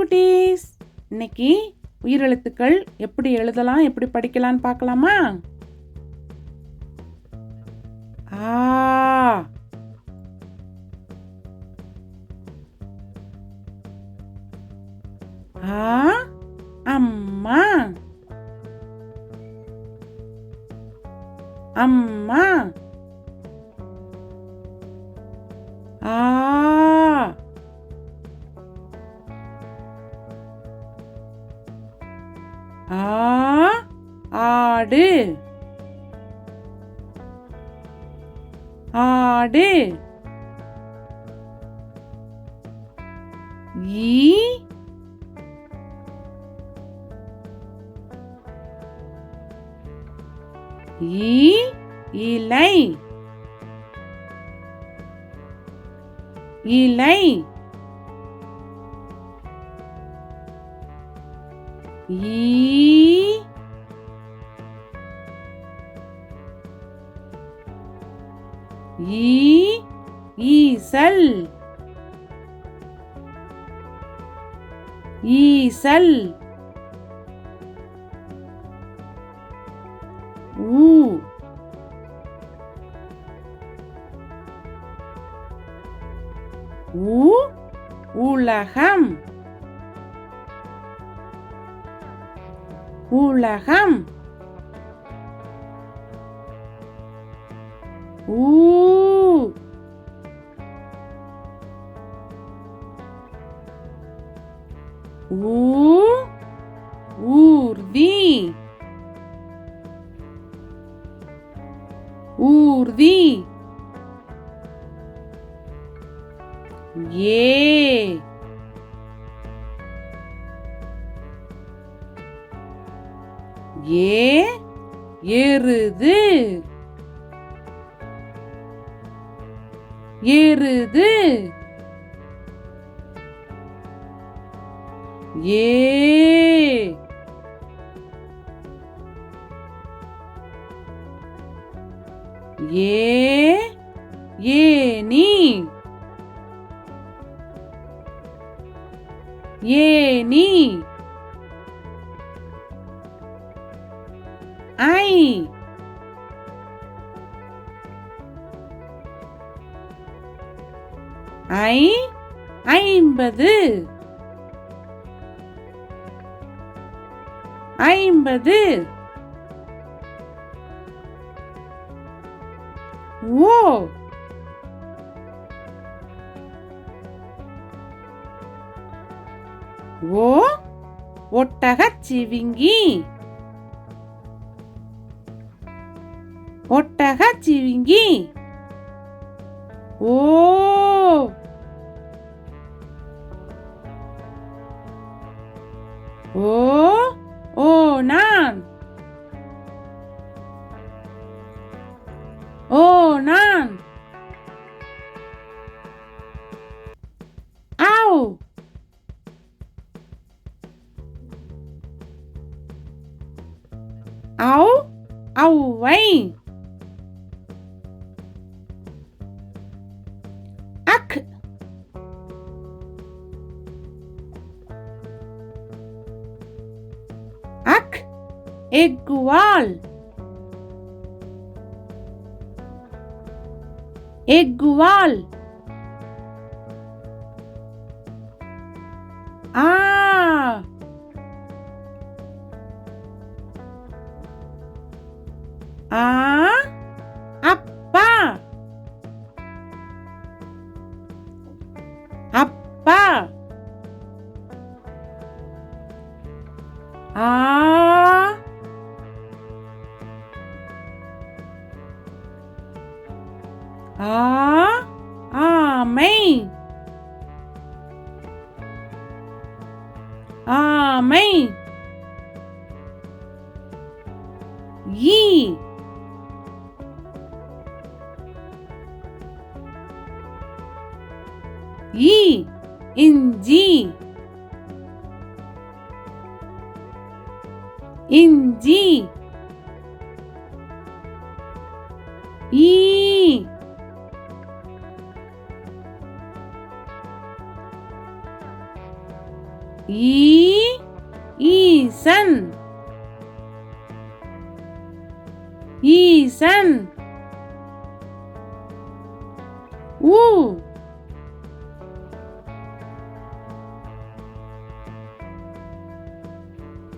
குட்டீஸ், இன்னைக்கு உயிரெழுத்துக்கள் எப்படி எழுதலாம், எப்படி படிக்கலாம்னு பார்க்கலாமா? ஆ, ஆ, அம்மா, அம்மா. ஆ, ஆ, ஆடு, ஆடு. ஈ, ஈ, இலை, இலை. ஈ, ஈ, ஈசல், ஈசல். ஊ, ஊ, உலகம், உலகம். ஊ, ஊ, ஊர்தி, ஊர்தி. ஏ, ஏ, எருது, எருது. ஏ, ஏ, ஏனி, ஏனி. ஐ, ஐ, 50, 50. ஓ, ஓ, ஒட்டகச்சிவிங்கி, ஒட்டகச்சிவிங்கி. ஓ, ஓ, ஓநான், ஓநான். ஆவ், ஆவ், ஔவை. அக், அக், எக்குவால், எக்குவால். ஆ, ஆ, அப்பா, அப்பா. ஆ, ஆ, ஆமை, ஆமை. ஈ, ஈ, இஞ்சி, இஞ்சி. ஈ, ஈசன் ஈசன். ஊ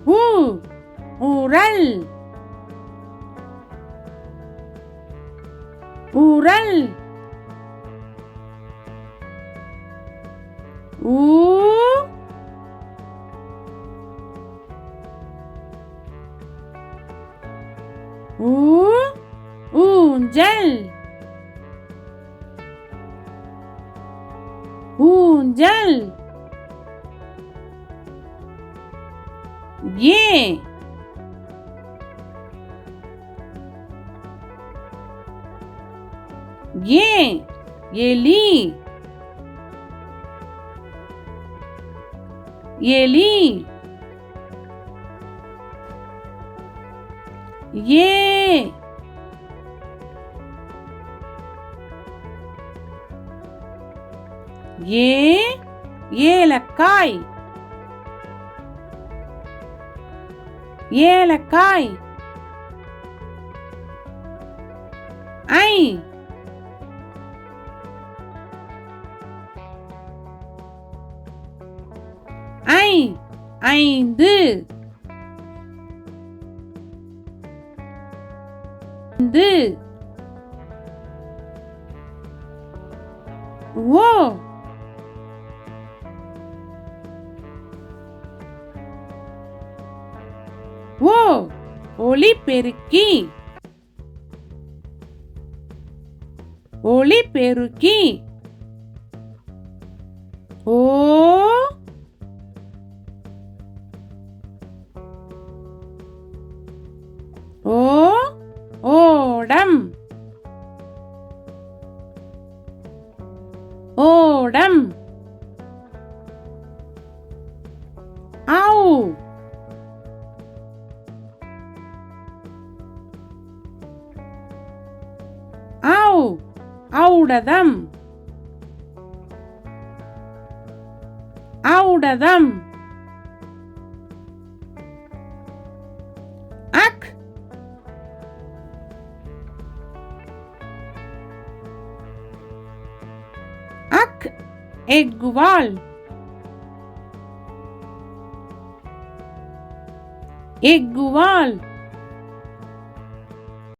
ஊ உரல் உரல். ஊ ஊஞ்சல் ஊஞ்சல். ஏ ஏ எலி எலி. ஏ ஏ ஏலக்காய் ஏலக்காய். ஐ ஐ ஐந்து ஐந்து. ஓ ஓ ஒலிபெருக்கி ஒலிபெருக்கி. ஓ ஓ ஓடம் ஓடம். ஆவ் ஆவ் ஔடதம் ஔடதம். அக் அக் எக்குவால் எக்குவால்.